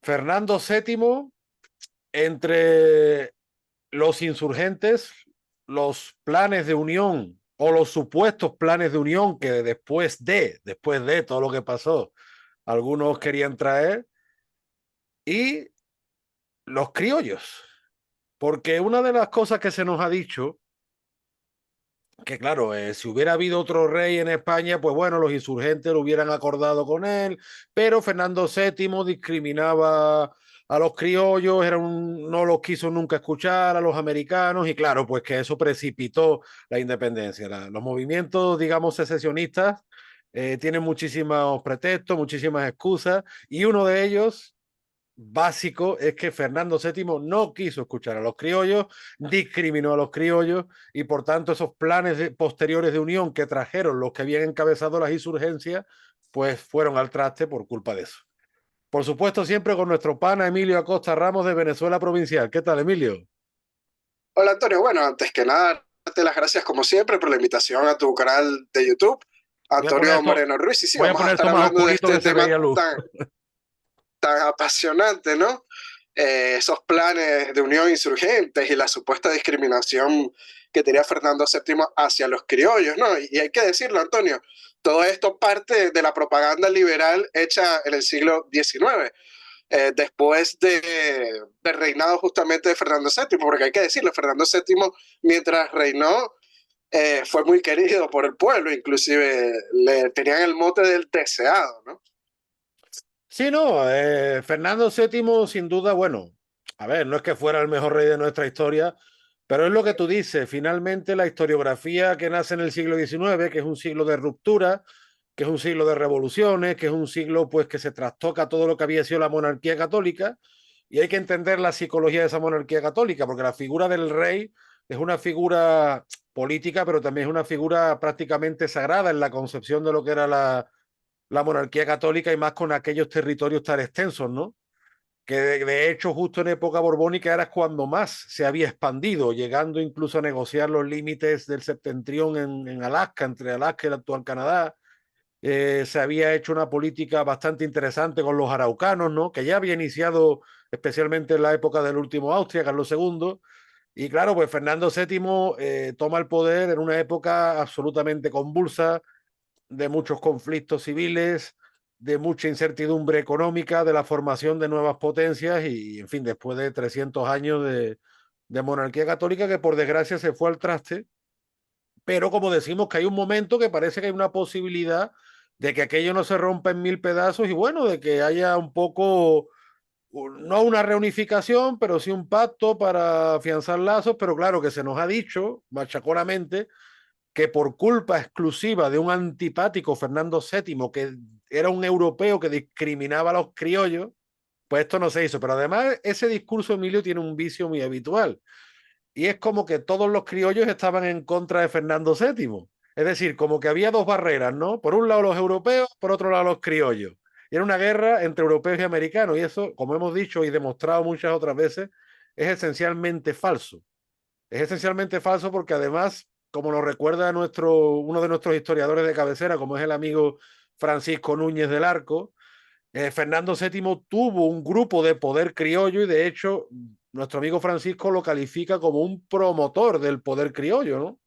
Fernando VII, entre los insurgentes, los planes de unión o los supuestos planes de unión que después de todo lo que pasó, algunos querían traer, y los criollos. Porque una de las cosas que se nos ha dicho, que claro, si hubiera habido otro rey en España, pues bueno, los insurgentes lo hubieran acordado con él, pero Fernando VII discriminaba a los criollos, no los quiso nunca escuchar a los americanos, y claro, pues que eso precipitó la independencia. Los movimientos, digamos, secesionistas tienen muchísimos pretextos, muchísimas excusas, y uno de ellos básico es que Fernando VII no quiso escuchar a los criollos, discriminó a los criollos, y por tanto esos planes posteriores de unión que trajeron los que habían encabezado las insurgencias, pues fueron al traste por culpa de eso. Por supuesto, siempre con nuestro pana Emilio Acosta Ramos de Venezuela Provincial. ¿Qué tal, Emilio? Hola Antonio, bueno, antes que nada, darte las gracias como siempre por la invitación a tu canal de YouTube, Voy a poner Antonio esto, Moreno Ruiz. Y sí, voy a vamos a poner estar esto más hablando de oscurito este que se tema veía luz. tan apasionante, ¿no? Esos planes de unión insurgentes y la supuesta discriminación que tenía Fernando VII hacia los criollos, ¿no? Y hay que decirlo, Antonio, todo esto parte de la propaganda liberal hecha en el siglo XIX. Después del reinado justamente de Fernando VII, porque hay que decirlo, Fernando VII, mientras reinó, fue muy querido por el pueblo, inclusive le tenían el mote del deseado, ¿no? Sí, no, Fernando VII sin duda, bueno, a ver, no es que fuera el mejor rey de nuestra historia, pero es lo que tú dices, finalmente la historiografía que nace en el siglo XIX, que es un siglo de ruptura, que es un siglo de revoluciones, que es un siglo pues que se trastoca todo lo que había sido la monarquía católica, y hay que entender la psicología de esa monarquía católica, porque la figura del rey es una figura política, pero también es una figura prácticamente sagrada en la concepción de lo que era la monarquía católica, y más con aquellos territorios tan extensos, ¿no? Que de hecho justo en época borbónica era cuando más se había expandido, llegando incluso a negociar los límites del septentrión en Alaska, entre Alaska y el actual Canadá. Se había hecho una política bastante interesante con los araucanos, ¿no? Que ya había iniciado especialmente en la época del último Austria, Carlos II. Y claro, pues Fernando VII toma el poder en una época absolutamente convulsa, de muchos conflictos civiles, de mucha incertidumbre económica, de la formación de nuevas potencias y, en fin, después de 300 años de monarquía católica que por desgracia se fue al traste, pero como decimos que hay un momento que parece que hay una posibilidad de que aquello no se rompa en mil pedazos y bueno, de que haya un poco, no una reunificación, pero sí un pacto para afianzar lazos, pero claro que se nos ha dicho machaconamente que por culpa exclusiva de un antipático Fernando VII, que era un europeo que discriminaba a los criollos, pues esto no se hizo. Pero además ese discurso, Emilio, tiene un vicio muy habitual. Y es como que todos los criollos estaban en contra de Fernando VII. Es decir, como que había dos barreras, ¿no? Por un lado los europeos, por otro lado los criollos. Y era una guerra entre europeos y americanos. Y eso, como hemos dicho y demostrado muchas otras veces, es esencialmente falso. Es esencialmente falso porque además, como nos recuerda uno de nuestros historiadores de cabecera, como es el amigo Francisco Núñez del Arco, Fernando VII tuvo un grupo de poder criollo y de hecho nuestro amigo Francisco lo califica como un promotor del poder criollo, ¿no?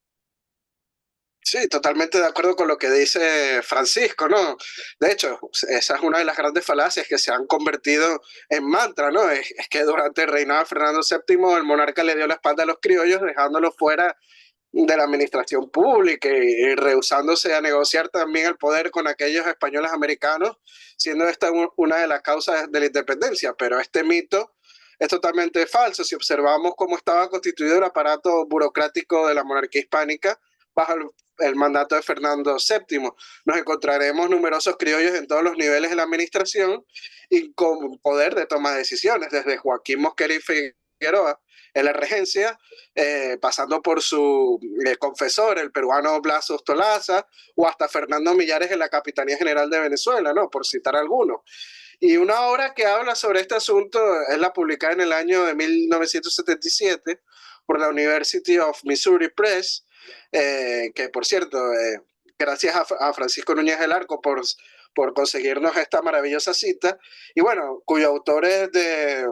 Sí, totalmente de acuerdo con lo que dice Francisco, ¿no? De hecho, esa es una de las grandes falacias que se han convertido en mantra, ¿no? Es que durante el reinado de Fernando VII el monarca le dio la espalda a los criollos, dejándolos fuera de la administración pública y rehusándose a negociar también el poder con aquellos españoles americanos, siendo esta una de las causas de la independencia. Pero este mito es totalmente falso si observamos cómo estaba constituido el aparato burocrático de la monarquía hispánica bajo el mandato de Fernando VII. Nos encontraremos numerosos criollos en todos los niveles de la administración y con poder de toma de decisiones, desde Joaquín Mosquera y Figueroa en la regencia, pasando por su confesor, el peruano Blas Ostolaza, o hasta Fernando Millares en la Capitanía General de Venezuela, ¿no? Por citar algunos. Y una obra que habla sobre este asunto es la publicada en el año de 1977 por la University of Missouri Press, que por cierto, gracias a Francisco Núñez del Arco por conseguirnos esta maravillosa cita, y bueno, cuyos autores de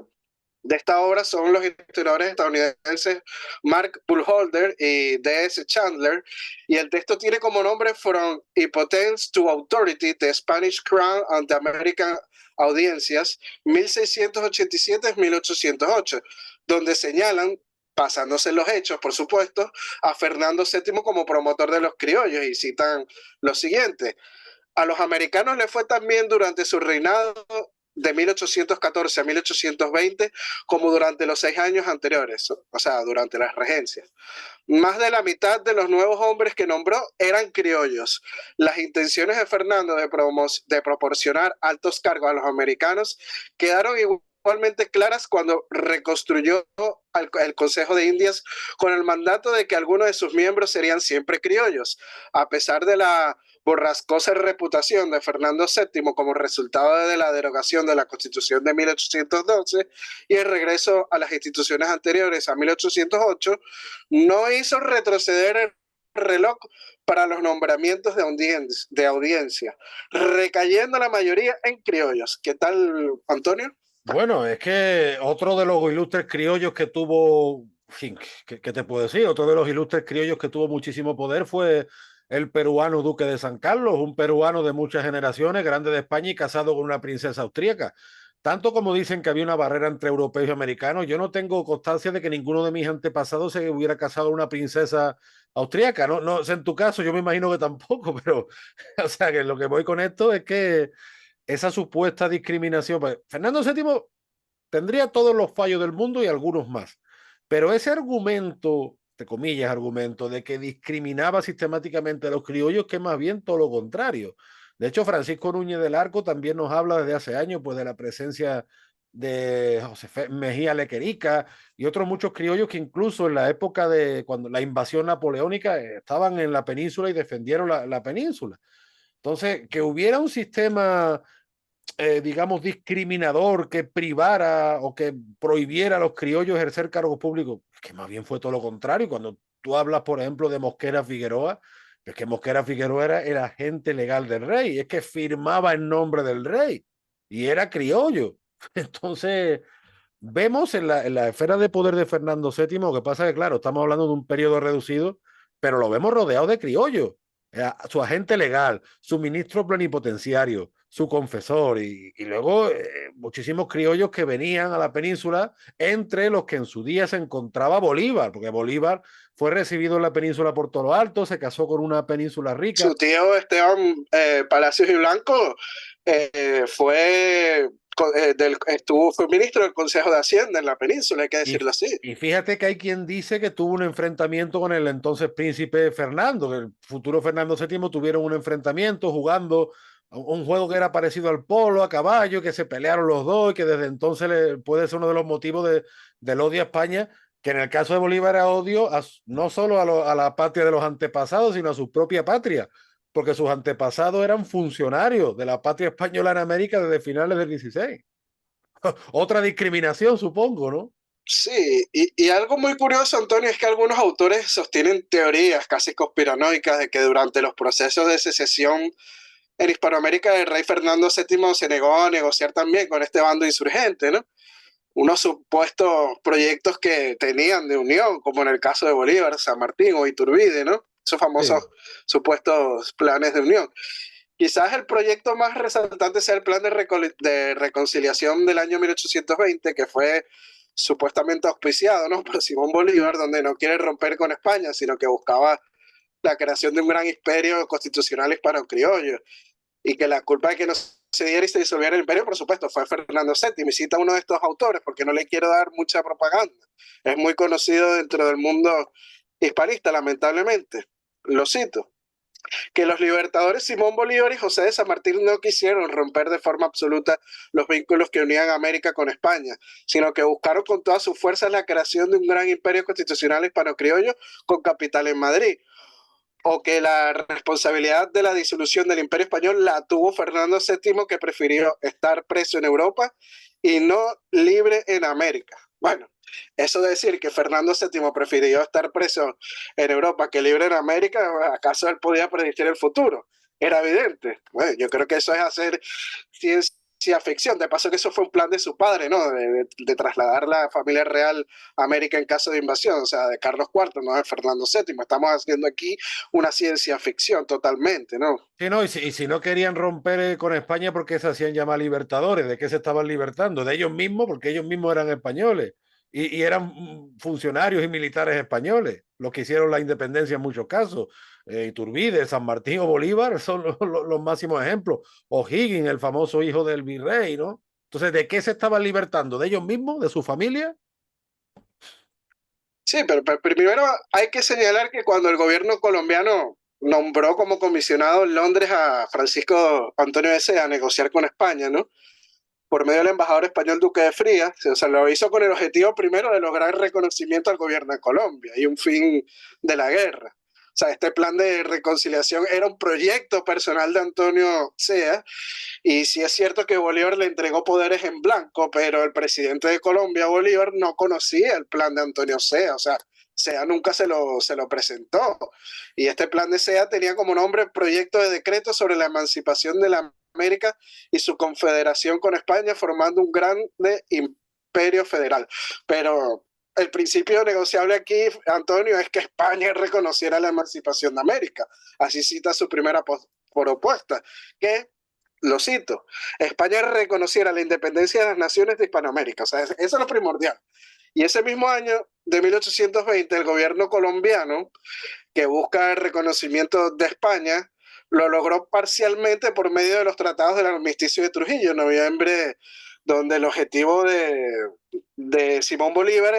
esta obra son los historiadores estadounidenses Mark Burkholder y D.S. Chandler, y el texto tiene como nombre From Impotence to Authority, The Spanish Crown and the American Audiencias, 1687-1808, donde señalan, basándose en los hechos, por supuesto, a Fernando VII como promotor de los criollos, y citan lo siguiente: a los americanos les fue también durante su reinado de 1814 a 1820 como durante los 6 años anteriores, o sea, durante las regencias. Más de la mitad de los nuevos hombres que nombró eran criollos. Las intenciones de Fernando de proporcionar altos cargos a los americanos quedaron igualmente claras cuando reconstruyó el Consejo de Indias con el mandato de que algunos de sus miembros serían siempre criollos, a pesar de la borrascosa reputación de Fernando VII como resultado de la derogación de la Constitución de 1812 y el regreso a las instituciones anteriores a 1808, no hizo retroceder el reloj para los nombramientos de audiencia, recayendo la mayoría en criollos. ¿Qué tal, Antonio? Bueno, es que otro de los ilustres criollos que tuvo, en fin, ¿qué te puedo decir? Otro de los ilustres criollos que tuvo muchísimo poder fue el peruano Duque de San Carlos, un peruano de muchas generaciones, grande de España y casado con una princesa austríaca. Tanto como dicen que había una barrera entre europeos y americanos, yo no tengo constancia de que ninguno de mis antepasados se hubiera casado con una princesa austríaca. No, no, en tu caso yo me imagino que tampoco, pero o sea que lo que voy con esto es que esa supuesta discriminación, pues, Fernando VII tendría todos los fallos del mundo y algunos más, pero ese argumento, de comillas, argumento de que discriminaba sistemáticamente a los criollos, que más bien todo lo contrario. De hecho, Francisco Núñez del Arco también nos habla desde hace años pues, de la presencia de José Mejía Lequerica y otros muchos criollos que incluso en la época de cuando la invasión napoleónica estaban en la península y defendieron la península. Entonces, que hubiera un sistema digamos, discriminador que privara o que prohibiera a los criollos ejercer cargos públicos, que más bien fue todo lo contrario. Cuando tú hablas, por ejemplo, de Mosquera Figueroa, es que Mosquera Figueroa era el agente legal del rey, es que firmaba en nombre del rey y era criollo. Entonces, vemos en la esfera de poder de Fernando VII, que pasa que, claro, estamos hablando de un periodo reducido, pero lo vemos rodeado de criollos. Su agente legal, su ministro plenipotenciario, su confesor y luego muchísimos criollos que venían a la península, entre los que en su día se encontraba Bolívar, porque Bolívar fue recibido en la península por todo lo alto, se casó con una península rica. Su tío Esteban Palacios y Blanco fue ministro del Consejo de Hacienda en la península, hay que decirlo así. Y fíjate que hay quien dice que tuvo un enfrentamiento con el entonces príncipe Fernando, que el futuro Fernando VII tuvieron un enfrentamiento jugando un juego que era parecido al polo, a caballo, que se pelearon los dos y que desde entonces puede ser uno de los motivos del odio a España, que en el caso de Bolívar era odio no solo a la patria de los antepasados, sino a su propia patria, porque sus antepasados eran funcionarios de la patria española en América desde finales del 16. Otra discriminación, supongo, ¿no? Sí, y algo muy curioso, Antonio, es que algunos autores sostienen teorías casi conspiranoicas de que durante los procesos de secesión en Hispanoamérica el rey Fernando VII se negó a negociar también con este bando insurgente, ¿no? Unos supuestos proyectos que tenían de unión, como en el caso de Bolívar, San Martín o Iturbide, ¿no? Esos famosos Sí. supuestos planes de unión. Quizás el proyecto más resaltante sea el plan de reconciliación del año 1820, que fue supuestamente auspiciado, ¿no?, por Simón Bolívar, donde no quiere romper con España, sino que buscaba la creación de un gran imperio constitucional hispano-criollo, y que la culpa de que no se diera y se disolviera el imperio, por supuesto, fue Fernando VII. Y cita uno de estos autores, porque no le quiero dar mucha propaganda. Es muy conocido dentro del mundo hispanista, lamentablemente. Lo cito: que los libertadores Simón Bolívar y José de San Martín no quisieron romper de forma absoluta los vínculos que unían a América con España, sino que buscaron con todas sus fuerzas la creación de un gran imperio constitucional hispano-criollo con capital en Madrid, o que la responsabilidad de la disolución del Imperio Español la tuvo Fernando VII, que prefirió estar preso en Europa y no libre en América. Bueno, eso de decir que Fernando VII prefirió estar preso en Europa que libre en América, ¿acaso él podía predecir el futuro? era evidente. Bueno, yo creo que eso es hacer ciencia ficción. De paso que eso fue un plan de su padre, ¿no? De trasladar la familia real a América en caso de invasión, o sea, de Carlos IV, no de Fernando VII. Estamos haciendo aquí una ciencia ficción totalmente, ¿no? Sí, no, y si no querían romper con España, ¿por qué se hacían llamar libertadores? ¿De qué se estaban libertando? De ellos mismos, porque ellos mismos eran españoles y eran funcionarios y militares españoles, los que hicieron la independencia en muchos casos. Iturbide, San Martín o Bolívar son los máximos ejemplos. O'Higgins, el famoso hijo del virrey, ¿no? Entonces, ¿de qué se estaban libertando? ¿De ellos mismos? ¿De su familia? Sí, pero primero hay que señalar que cuando el gobierno colombiano nombró como comisionado en Londres a Francisco Antonio S. a negociar con España, ¿no? Por medio del embajador español Duque de Frías, o sea, lo hizo con el objetivo primero de lograr reconocimiento al gobierno de Colombia y un fin de la guerra. O sea, este plan de reconciliación era un proyecto personal de Antonio Sea, y sí es cierto que Bolívar le entregó poderes en blanco, pero el presidente de Colombia, Bolívar, no conocía el plan de Antonio Sea, o sea, Sea nunca se lo presentó. Y este plan de Sea tenía como nombre Proyecto de Decreto sobre la Emancipación de la América y su confederación con España, formando un grande imperio federal. Pero el principio negociable aquí, Antonio, es que España reconociera la emancipación de América. Así cita su primera propuesta, que lo cito, España reconociera la independencia de las naciones de Hispanoamérica. O sea, eso es lo primordial. Y ese mismo año de 1820, el gobierno colombiano, que busca el reconocimiento de España, lo logró parcialmente por medio de los tratados del armisticio de Trujillo en noviembre, donde el objetivo de Simón Bolívar,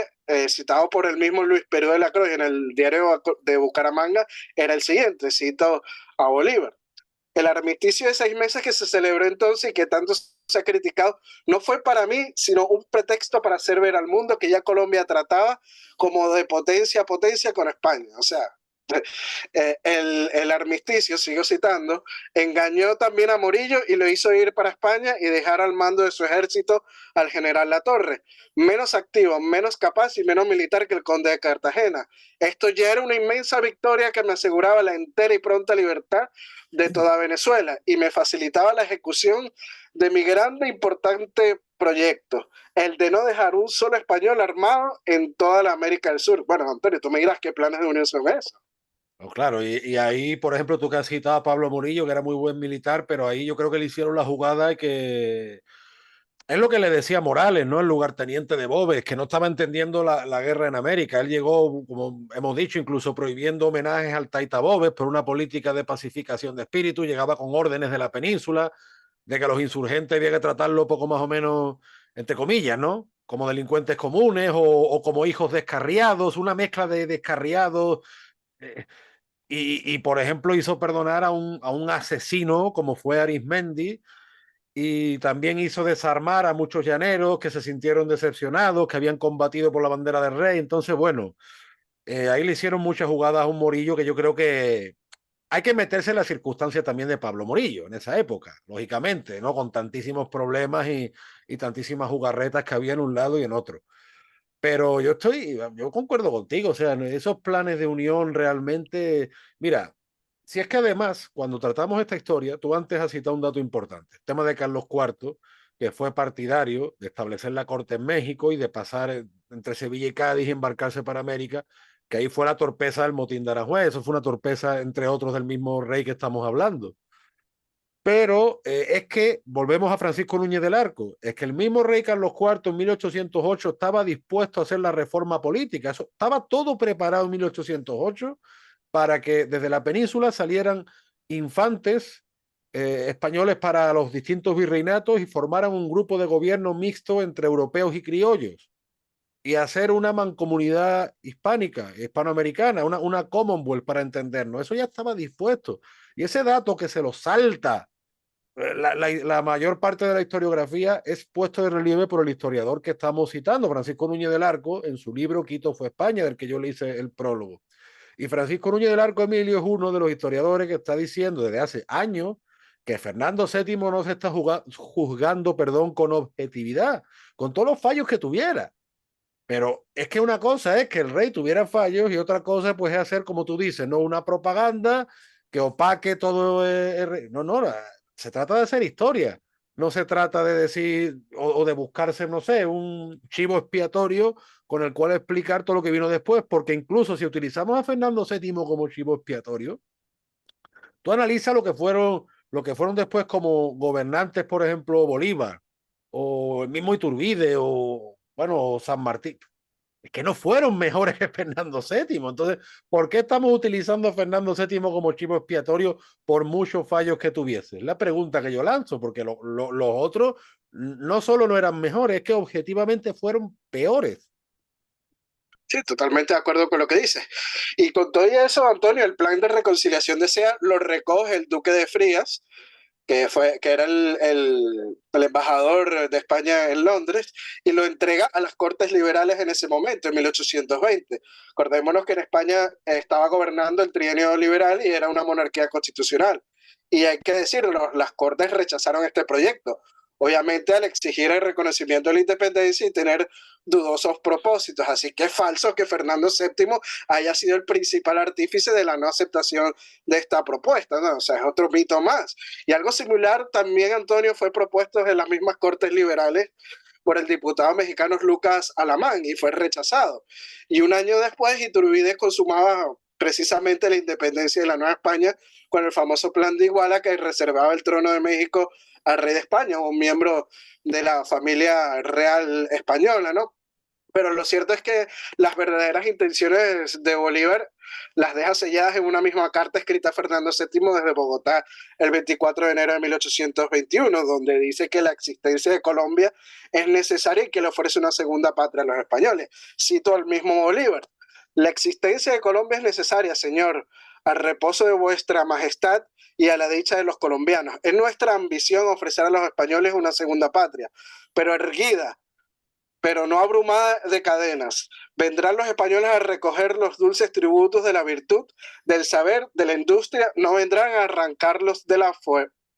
citado por el mismo Luis Perú de la Cruz en el diario de Bucaramanga, era el siguiente, cito a Bolívar. El armisticio de 6 meses que se celebró entonces y que tanto se ha criticado, no fue para mí, sino un pretexto para hacer ver al mundo que ya Colombia trataba como de potencia a potencia con España. O sea, el armisticio, sigo citando, engañó también a Morillo y lo hizo ir para España y dejar al mando de su ejército al general Latorre, menos activo, menos capaz y menos militar que el conde de Cartagena. Esto ya era una inmensa victoria que me aseguraba la entera y pronta libertad de toda Venezuela y me facilitaba la ejecución de mi grande e importante proyecto, el de no dejar un solo español armado en toda la América del Sur. Bueno, Antonio, tú me dirás qué planes de unión son esos. Pues claro, y ahí, por ejemplo, tú que has citado a Pablo Murillo, que era muy buen militar, pero ahí yo creo que le hicieron la jugada y que es lo que le decía Morales, ¿no? El lugarteniente de Boves, que no estaba entendiendo la guerra en América. Él llegó, como hemos dicho, incluso prohibiendo homenajes al Taita Boves por una política de pacificación de espíritu. Llegaba con órdenes de la península, de que los insurgentes había que tratarlo poco más o menos, entre comillas, ¿no? Como delincuentes comunes o como hijos descarriados, una mezcla de descarriados. eh, por ejemplo, hizo perdonar a un asesino como fue Arismendi, y también hizo desarmar a muchos llaneros que se sintieron decepcionados, que habían combatido por la bandera del rey. Entonces, bueno, ahí le hicieron muchas jugadas a un Morillo que yo creo que hay que meterse en la circunstancia también de Pablo Morillo en esa época, lógicamente, ¿no? Con tantísimos problemas y tantísimas jugarretas que había en un lado y en otro. Pero yo concuerdo contigo, o sea, esos planes de unión realmente, mira, si es que además, cuando tratamos esta historia, tú antes has citado un dato importante, el tema de Carlos IV, que fue partidario de establecer la corte en México y de pasar entre Sevilla y Cádiz y embarcarse para América, que ahí fue la torpeza del motín de Aranjuez, eso fue una torpeza, entre otros, del mismo rey que estamos hablando. Pero es que volvemos a Francisco Núñez del Arco, es que el mismo rey Carlos IV en 1808 estaba dispuesto a hacer la reforma política, eso, estaba todo preparado en 1808 para que desde la península salieran infantes españoles para los distintos virreinatos y formaran un grupo de gobierno mixto entre europeos y criollos y hacer una mancomunidad hispánica, hispanoamericana, una Commonwealth para entendernos. Eso ya estaba dispuesto. Y ese dato que se lo salta la mayor parte de la historiografía es puesto de relieve por el historiador que estamos citando, Francisco Núñez del Arco, en su libro Quito fue España, del que yo le hice el prólogo. Y Francisco Núñez del Arco Emilio es uno de los historiadores que está diciendo desde hace años que Fernando VII no se está juzgando, perdón, con objetividad, con todos los fallos que tuviera. Pero es que una cosa es que el rey tuviera fallos y otra cosa pues es hacer, como tú dices, no una propaganda que opaque todo. No, no, se trata de hacer historia. No se trata de decir o de buscarse, no sé, un chivo expiatorio con el cual explicar todo lo que vino después, porque incluso si utilizamos a Fernando VII como chivo expiatorio, tú analizas lo que fueron después como gobernantes, por ejemplo, Bolívar, o el mismo Iturbide, o bueno, San Martín, es que no fueron mejores que Fernando VII. Entonces, ¿por qué estamos utilizando a Fernando VII como chivo expiatorio por muchos fallos que tuviese? Es la pregunta que yo lanzo, porque los otros no solo no eran mejores, es que objetivamente fueron peores. Sí, totalmente de acuerdo con lo que dices. Y con todo eso, Antonio, el plan de reconciliación de SEA lo recoge el duque de Frías, que era el embajador de España en Londres, y lo entrega a las Cortes Liberales en ese momento, en 1820. Acordémonos que en España estaba gobernando el trienio liberal y era una monarquía constitucional. Y hay que decirlo, las Cortes rechazaron este proyecto. Obviamente al exigir el reconocimiento de la independencia y tener dudosos propósitos. Así que es falso que Fernando VII haya sido el principal artífice de la no aceptación de esta propuesta, ¿no? O sea, es otro mito más. Y algo similar también, Antonio, fue propuesto en las mismas Cortes Liberales por el diputado mexicano Lucas Alamán y fue rechazado. Y un año después, Iturbide consumaba precisamente la independencia de la Nueva España con el famoso Plan de Iguala que reservaba el trono de México al rey de España, un miembro de la familia real española, ¿no? Pero lo cierto es que las verdaderas intenciones de Bolívar las deja selladas en una misma carta escrita a Fernando VII desde Bogotá el 24 de enero de 1821, donde dice que la existencia de Colombia es necesaria y que le ofrece una segunda patria a los españoles. Cito al mismo Bolívar: la existencia de Colombia es necesaria, señor, al reposo de vuestra majestad y a la dicha de los colombianos. Es nuestra ambición ofrecer a los españoles una segunda patria, pero erguida, pero no abrumada de cadenas. Vendrán los españoles a recoger los dulces tributos de la virtud, del saber, de la industria, no vendrán a arrancarlos de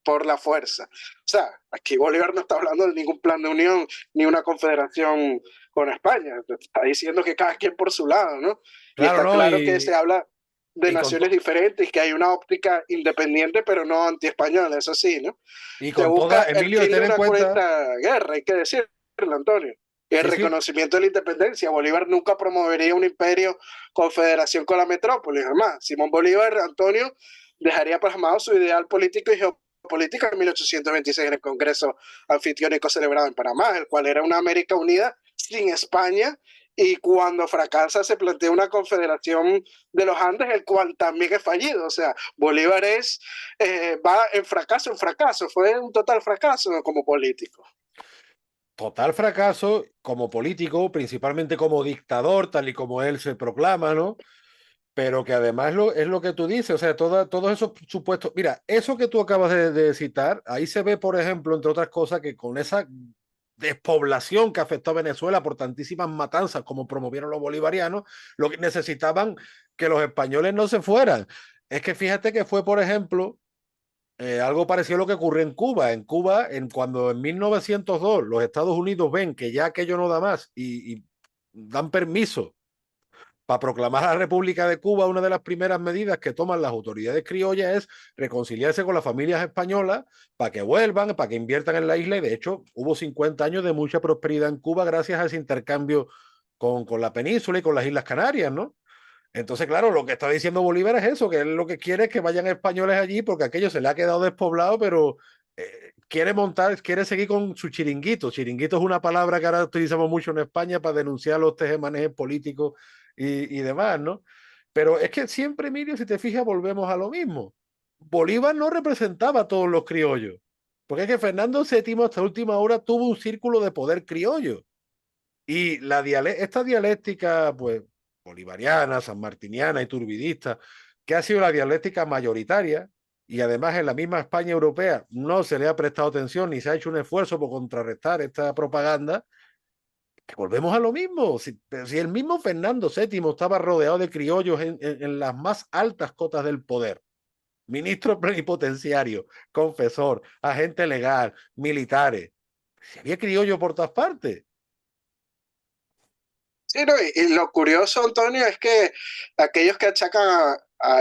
por la fuerza. O sea, aquí Bolívar no está hablando de ningún plan de unión ni una confederación con España. Está diciendo que cada quien por su lado, ¿no? Y Claro, está ¿no? claro que se habla de Y con, naciones diferentes, que hay una óptica independiente, pero no anti-española, eso sí, ¿no? y Se con busca toda, el Emilio, fin de ten en una cuenta, cruenta guerra, hay que decirlo, Antonio. Y el sí, sí, reconocimiento de la independencia. Bolívar nunca promovería un imperio confederación con la metrópoli, jamás. Simón Bolívar, Antonio, dejaría plasmado su ideal político y geopolítico en 1826 en el Congreso Anfitriónico celebrado en Panamá, el cual era una América unida sin España, y cuando fracasa se plantea una confederación de los Andes, el cual también es fallido. O sea, Bolívar va en fracaso, fue un total fracaso como político. total fracaso como político, principalmente como dictador, tal y como él se proclama, ¿no? Pero que además es lo que tú dices, o sea, todos esos supuestos, mira, eso que tú acabas de citar, ahí se ve, por ejemplo, entre otras cosas, que con esa despoblación que afectó a Venezuela por tantísimas matanzas como promovieron los bolivarianos, lo que necesitaban que los españoles no se fueran. Es que fíjate que fue, por ejemplo, algo parecido a lo que ocurrió en Cuba. En Cuba, cuando en 1902 los Estados Unidos ven que ya aquello no da más y dan permiso para proclamar a la República de Cuba, una de las primeras medidas que toman las autoridades criollas es reconciliarse con las familias españolas para que vuelvan, para que inviertan en la isla. Y de hecho, hubo 50 años de mucha prosperidad en Cuba gracias a ese intercambio con la península y con las Islas Canarias, ¿no? Entonces, claro, lo que está diciendo Bolívar es eso, que él lo que quiere es que vayan españoles allí porque aquello se le ha quedado despoblado, pero quiere montar, quiere seguir con su chiringuito. Chiringuito es una palabra que ahora utilizamos mucho en España para denunciar los tejemanejes políticos y demás, ¿no? Pero es que siempre, Emilio, si te fijas, volvemos a lo mismo. Bolívar no representaba a todos los criollos, porque es que Fernando VII hasta última hora tuvo un círculo de poder criollo. Y esta dialéctica, pues, bolivariana, sanmartiniana y turbidista, que ha sido la dialéctica mayoritaria, y además en la misma España europea no se le ha prestado atención ni se ha hecho un esfuerzo por contrarrestar esta propaganda, que volvemos a lo mismo. Si el mismo Fernando VII estaba rodeado de criollos en las más altas cotas del poder, ministro plenipotenciario, confesor, agente legal, militares, si había criollo por todas partes. Sí, no, y lo curioso, Antonio, es que aquellos que achacan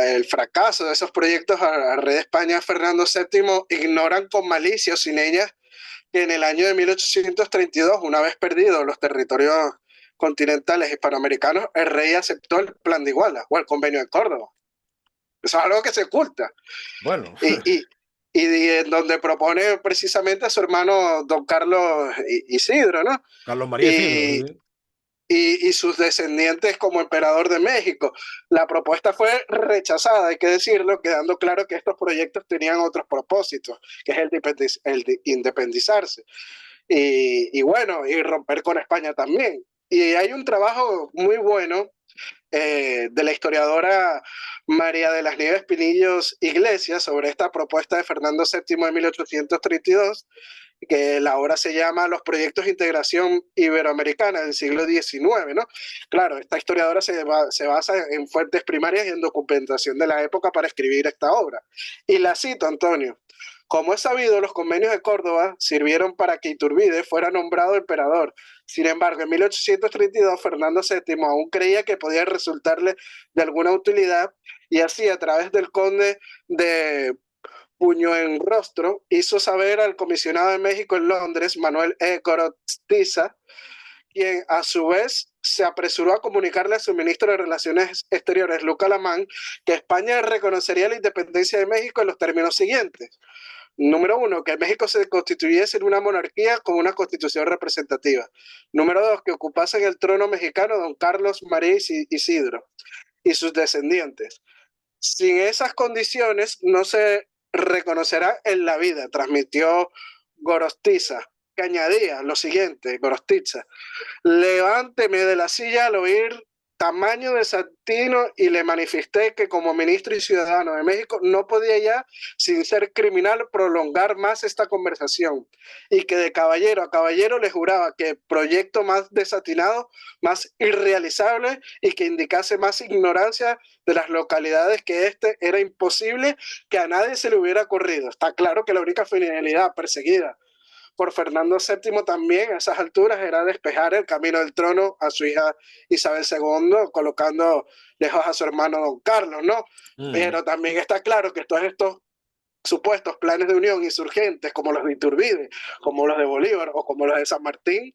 el fracaso de esos proyectos al rey de España, Fernando VII, ignoran con malicia o sin ellas que en el año de 1832, una vez perdidos los territorios continentales hispanoamericanos, el rey aceptó el Plan de Iguala o el Convenio de Córdoba. Eso es algo que se oculta. Bueno, Y, y, y en donde propone precisamente a su hermano don Carlos Isidro, ¿no? Carlos María Isidro, Y, sí. y sus descendientes como emperador de México. La propuesta fue rechazada, hay que decirlo, quedando claro que estos proyectos tenían otros propósitos, que es el de independizarse y bueno, y romper con España también. Y hay un trabajo muy bueno de la historiadora María de las Nieves Pinillos Iglesias sobre esta propuesta de Fernando VII de 1832, que la obra se llama Los proyectos de integración iberoamericana del siglo XIX, ¿no? Claro, esta historiadora se basa en fuentes primarias y en documentación de la época para escribir esta obra. Y la cito, Antonio. Como es sabido, los convenios de Córdoba sirvieron para que Iturbide fuera nombrado emperador. Sin embargo, en 1832, Fernando VII aún creía que podía resultarle de alguna utilidad y así, a través del conde de Puño en Rostro, hizo saber al comisionado de México en Londres, Manuel E. Gorostiza, quien a su vez se apresuró a comunicarle a su ministro de Relaciones Exteriores, Luca Lamán, que España reconocería la independencia de México en los términos siguientes. Número uno, que México se constituyese en una monarquía con una constitución representativa. Número dos, que ocupasen el trono mexicano don Carlos María Isidro y sus descendientes. Sin esas condiciones no se reconocerá en la vida, transmitió Gorostiza, que añadía lo siguiente, Gorostiza: levánteme de la silla al oír tamaño desatino y le manifesté que como ministro y ciudadano de México no podía ya, sin ser criminal, prolongar más esta conversación y que de caballero a caballero le juraba que proyecto más desatinado, más irrealizable y que indicase más ignorancia de las localidades que este era imposible que a nadie se le hubiera ocurrido. Está claro que la única finalidad perseguida por Fernando VII también a esas alturas era despejar el camino del trono a su hija Isabel II, colocando lejos a su hermano don Carlos, ¿no? Mm. Pero también está claro que todos estos supuestos planes de unión insurgentes, como los de Iturbide, como los de Bolívar o como los de San Martín,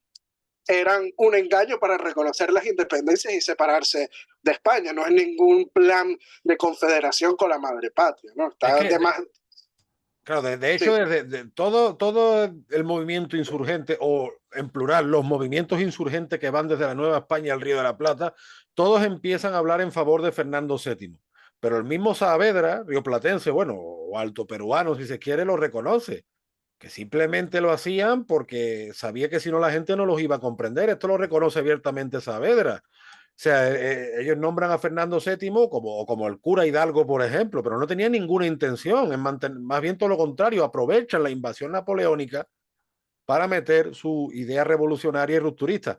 eran un engaño para reconocer las independencias y separarse de España. No es ningún plan de confederación con la madre patria, ¿no? Es Está que, de más. claro, de hecho, Sí, todo el movimiento insurgente, o en plural, los movimientos insurgentes que van desde la Nueva España al Río de la Plata, todos empiezan a hablar en favor de Fernando VII. Pero el mismo Saavedra, rioplatense, bueno, o alto peruano, si se quiere, lo reconoce, que simplemente lo hacían porque sabía que si no la gente no los iba a comprender. Esto lo reconoce abiertamente Saavedra. O sea, ellos nombran a Fernando VII como el cura Hidalgo, por ejemplo, pero no tenían ninguna intención en mantener, más bien todo lo contrario, aprovechan la invasión napoleónica para meter su idea revolucionaria y rupturista.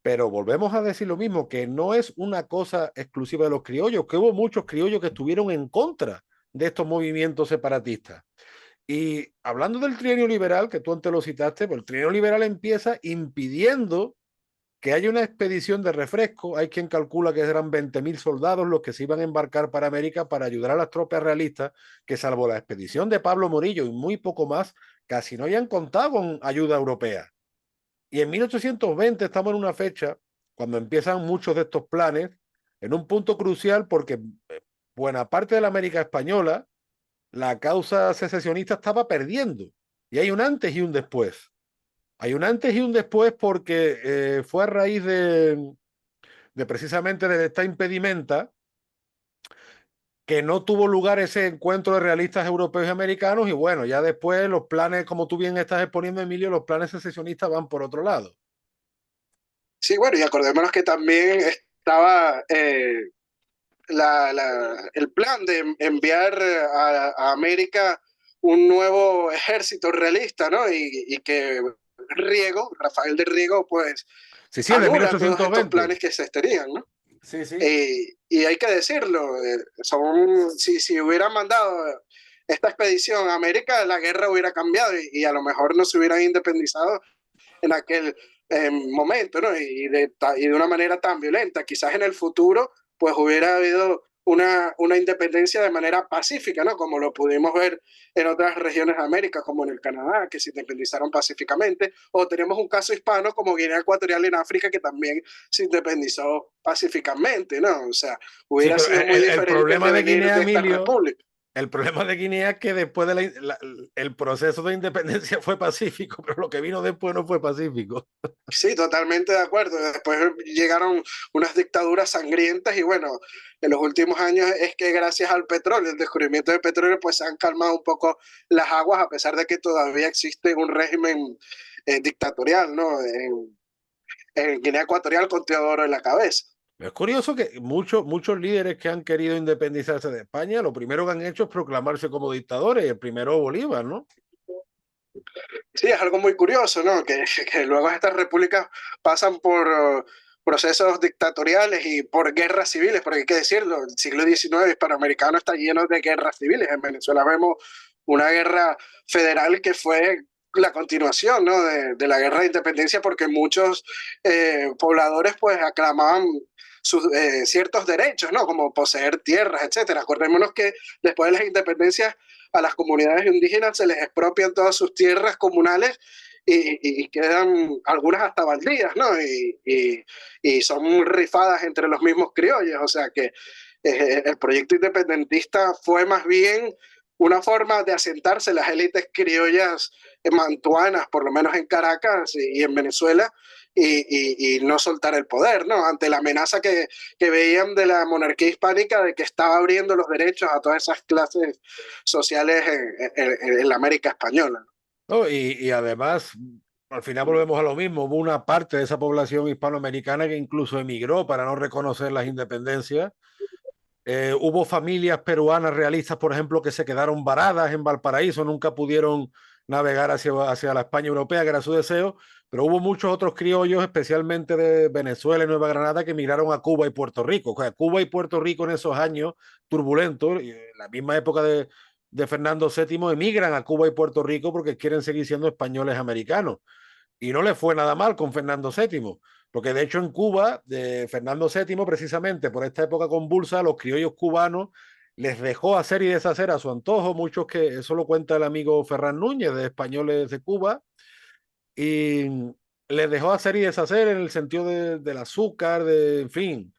Pero volvemos a decir lo mismo, que no es una cosa exclusiva de los criollos, que hubo muchos criollos que estuvieron en contra de estos movimientos separatistas. Y hablando del trienio liberal, que tú antes lo citaste, pues el trienio liberal empieza impidiendo que haya una expedición de refresco. Hay quien calcula que eran 20.000 soldados los que se iban a embarcar para América para ayudar a las tropas realistas, que salvo la expedición de Pablo Morillo y muy poco más, casi no hayan contado con ayuda europea. Y en 1820 estamos en una fecha cuando empiezan muchos de estos planes, en un punto crucial porque buena parte de la América española, la causa secesionista estaba perdiendo. Y hay un antes y un después. Hay un antes y un después porque fue a raíz de precisamente de esta impedimenta que no tuvo lugar ese encuentro de realistas europeos y americanos, y bueno, ya después los planes, como tú bien estás exponiendo, Emilio, los planes secesionistas van por otro lado. sí, bueno, y acordémonos que también estaba el plan de enviar a América un nuevo ejército realista, ¿no? Y que Riego, Rafael de Riego, pues Sí, sí, es de anula todos estos 1820. planes que se tenían, ¿no? Sí, sí. Y hay que decirlo, si hubieran mandado esta expedición a América, la guerra hubiera cambiado y a lo mejor no se hubieran independizado en aquel momento, ¿no? Y de una manera tan violenta. Quizás en el futuro, pues hubiera habido una independencia de manera pacífica, ¿no? Como lo pudimos ver en otras regiones de América, como en el Canadá, que se independizaron pacíficamente, o tenemos un caso hispano como Guinea Ecuatorial en África, que también se independizó pacíficamente, ¿no? O sea, Sí, hubiera pero sido muy el diferente el problema de devenir Guinea, de esta Emilio, república. el problema de Guinea es que después de el proceso de independencia fue pacífico, pero lo que vino después no fue pacífico. Sí, totalmente de acuerdo. Después llegaron unas dictaduras sangrientas y bueno, en los últimos años es que gracias al petróleo, el descubrimiento del petróleo, pues se han calmado un poco las aguas a pesar de que todavía existe un régimen dictatorial, ¿no? En Guinea Ecuatorial con Teodoro en la cabeza. Es curioso que muchos líderes que han querido independizarse de España, lo primero que han hecho es proclamarse como dictadores, el primero Bolívar, ¿no? Sí, es algo muy curioso, ¿no? Que luego estas repúblicas pasan por procesos dictatoriales y por guerras civiles, porque hay que decirlo, el siglo XIX hispanoamericano está lleno de guerras civiles. En Venezuela vemos una guerra federal que fue la continuación, ¿no? De la guerra de independencia, porque muchos pobladores pues aclamaban sus ciertos derechos, ¿no? Como poseer tierras, etcétera. Acordémonos que después de las independencias a las comunidades indígenas se les expropian todas sus tierras comunales y quedan algunas hasta baldías, ¿no? Y son rifadas entre los mismos criollos, o sea que el proyecto independentista fue más bien una forma de asentarse las élites criollas mantuanas, por lo menos en Caracas y en Venezuela, y no soltar el poder, ¿no? Ante la amenaza que veían de la monarquía hispánica de que estaba abriendo los derechos a todas esas clases sociales en la América española. ¿No? Y además, al final volvemos a lo mismo, hubo una parte de esa población hispanoamericana que incluso emigró para no reconocer las independencias. Hubo familias peruanas realistas, por ejemplo, que se quedaron varadas en Valparaíso, nunca pudieron navegar hacia la España europea, que era su deseo, pero hubo muchos otros criollos, especialmente de Venezuela y Nueva Granada, que emigraron a Cuba y Puerto Rico. O sea, Cuba y Puerto Rico en esos años turbulentos, en la misma época de Fernando VII, emigran a Cuba y Puerto Rico porque quieren seguir siendo españoles americanos. Y no le fue nada mal con Fernando VII, porque de hecho en Cuba, de Fernando VII, precisamente por esta época convulsa, los criollos cubanos les dejó hacer y deshacer a su antojo, muchos que eso lo cuenta el amigo Ferran Núñez de Españoles de Cuba, y les dejó hacer y deshacer en el sentido del azúcar, en fin,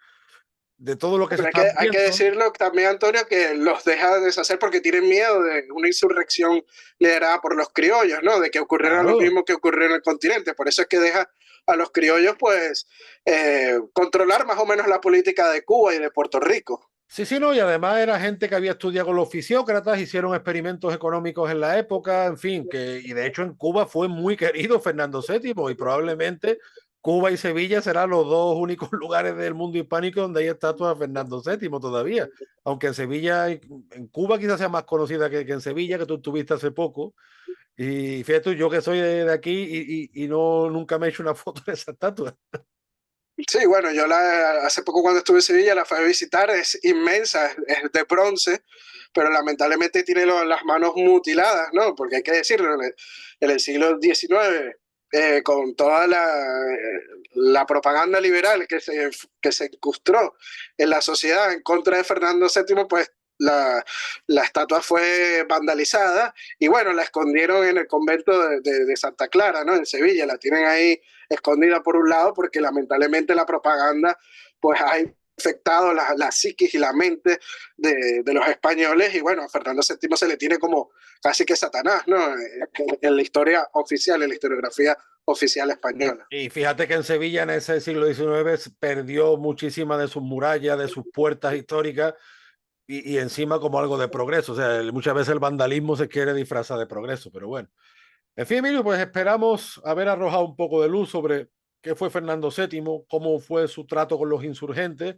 de todo lo que se Pero está hay que viendo. decirlo también, Antonio, que los deja deshacer porque tienen miedo de una insurrección liderada por los criollos, ¿no? De que ocurriera lo Claro. mismo que ocurrió en el continente. Por eso es que deja a los criollos, pues, controlar más o menos la política de Cuba y de Puerto Rico. Sí, sí, no, y además era gente que había estudiado con los fisiócratas, hicieron experimentos económicos en la época, en fin, y de hecho en Cuba fue muy querido Fernando VII y probablemente Cuba y Sevilla serán los dos únicos lugares del mundo hispánico donde hay estatuas de Fernando VII todavía, aunque en Sevilla, en Cuba quizás sea más conocida que en Sevilla, que tú estuviste hace poco, y fíjate, yo que soy de aquí y no, nunca me he hecho una foto de esa estatua. Sí, bueno, hace poco cuando estuve en Sevilla la fui a visitar, es inmensa, es de bronce, pero lamentablemente tiene las manos mutiladas, ¿no? Porque hay que decirlo, en el siglo XIX, con toda la propaganda liberal que se incrustó en la sociedad en contra de Fernando VII, pues la estatua fue vandalizada y bueno, la escondieron en el convento de Santa Clara, ¿no? En Sevilla, la tienen ahí escondida por un lado porque lamentablemente la propaganda pues ha afectado la psiquis y la mente de los españoles y bueno, a Fernando VII se le tiene como casi que Satanás, ¿no? En la historia oficial, en la historiografía oficial española. Y fíjate que en Sevilla en ese siglo XIX perdió muchísimas de sus murallas, de sus puertas históricas y encima como algo de progreso. O sea, muchas veces el vandalismo se quiere disfrazar de progreso, pero bueno. En fin, Emilio, pues esperamos haber arrojado un poco de luz sobre qué fue Fernando VII, cómo fue su trato con los insurgentes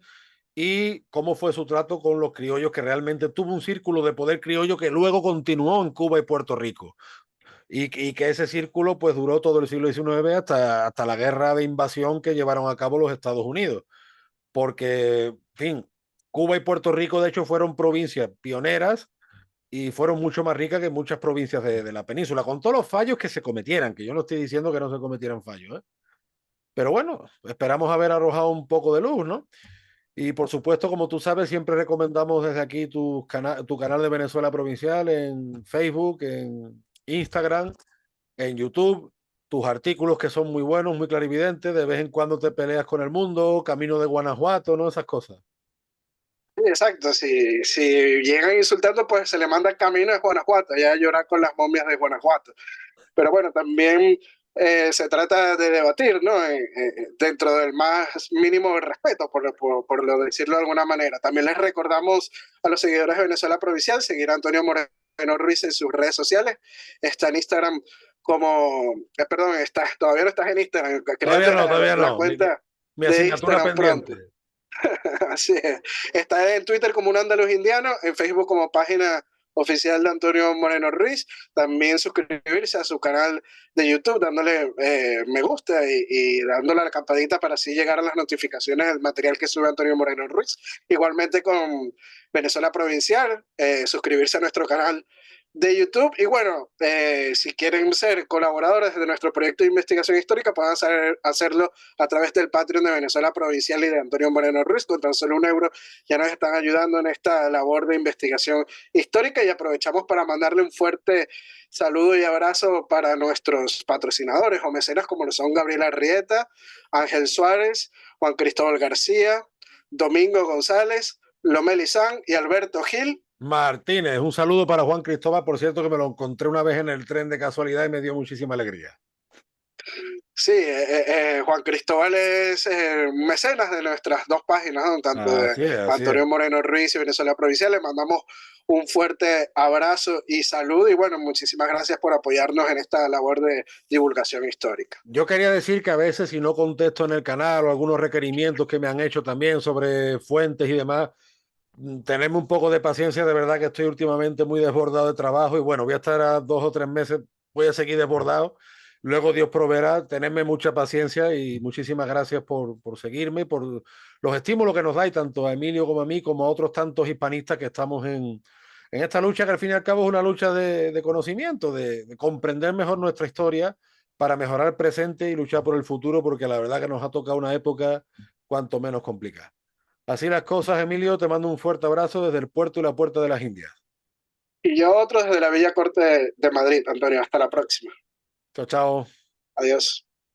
y cómo fue su trato con los criollos, que realmente tuvo un círculo de poder criollo que luego continuó en Cuba y Puerto Rico. Y que ese círculo pues duró todo el siglo XIX hasta la guerra de invasión que llevaron a cabo los Estados Unidos. Porque, en fin, Cuba y Puerto Rico de hecho fueron provincias pioneras y fueron mucho más ricas que muchas provincias de la península, con todos los fallos que se cometieran, que yo no estoy diciendo que no se cometieran fallos, ¿eh? Pero bueno, esperamos haber arrojado un poco de luz, ¿no? Y por supuesto, como tú sabes, siempre recomendamos desde aquí tu canal de Venezuela Provincial en Facebook, en Instagram, en YouTube, tus artículos que son muy buenos, muy clarividentes, de vez en cuando te peleas con el mundo, Camino de Guanajuato, ¿no? Esas cosas. Sí, exacto, si llegan insultando, pues se le manda camino a Guanajuato, ya a llorar con las momias de Guanajuato. Pero bueno, también se trata de debatir, ¿no? Dentro del más mínimo respeto, por lo decirlo de alguna manera. También les recordamos a los seguidores de Venezuela Provincial seguir a Antonio Moreno Ruiz en sus redes sociales. Está en Instagram como, perdón, todavía no estás en Instagram, créate Todavía la no. cuenta Mi de asignatura Instagram pronto. pendiente. Así es. Está en Twitter como un andaluz indiano, en Facebook como página oficial de Antonio Moreno Ruiz. También suscribirse a su canal de YouTube, dándole me gusta y dándole a la campanita para así llegar a las notificaciones del material que sube Antonio Moreno Ruiz. Igualmente con Venezuela Provincial, suscribirse a nuestro canal de YouTube. Y bueno, si quieren ser colaboradores de nuestro proyecto de investigación histórica, pueden hacerlo a través del Patreon de Venezuela Provincial y de Antonio Moreno Ruiz. Con tan solo €1 ya nos están ayudando en esta labor de investigación histórica, y aprovechamos para mandarle un fuerte saludo y abrazo para nuestros patrocinadores o mecenas, como lo son Gabriela Arrieta, Ángel Suárez, Juan Cristóbal García, Domingo González, Lomeli San y Alberto Gil. Martínez, un saludo para Juan Cristóbal, por cierto, que me lo encontré una vez en el tren de casualidad y me dio muchísima alegría. Sí, Juan Cristóbal es mecenas de nuestras dos páginas, ¿no? Tanto de Así es, así es. Antonio Moreno Ruiz y Venezuela Provincial. Le mandamos un fuerte abrazo y saludo, y bueno, muchísimas gracias por apoyarnos en esta labor de divulgación histórica. Yo quería decir que a veces si no contesto en el canal o algunos requerimientos que me han hecho también sobre fuentes y demás, tenerme un poco de paciencia, de verdad que estoy últimamente muy desbordado de trabajo y bueno, voy a estar a 2 o 3 meses, voy a seguir desbordado. Luego Dios proveerá, tenerme mucha paciencia y muchísimas gracias por seguirme, por los estímulos que nos dais tanto a Emilio como a mí, como a otros tantos hispanistas que estamos en esta lucha que al fin y al cabo es una lucha de conocimiento, de comprender mejor nuestra historia para mejorar el presente y luchar por el futuro, porque la verdad que nos ha tocado una época cuanto menos complicada. Así las cosas, Emilio, te mando un fuerte abrazo desde el puerto y la puerta de las Indias. Y yo otro desde la Bella Corte de Madrid, Antonio. Hasta la próxima. Chao, chao. Adiós.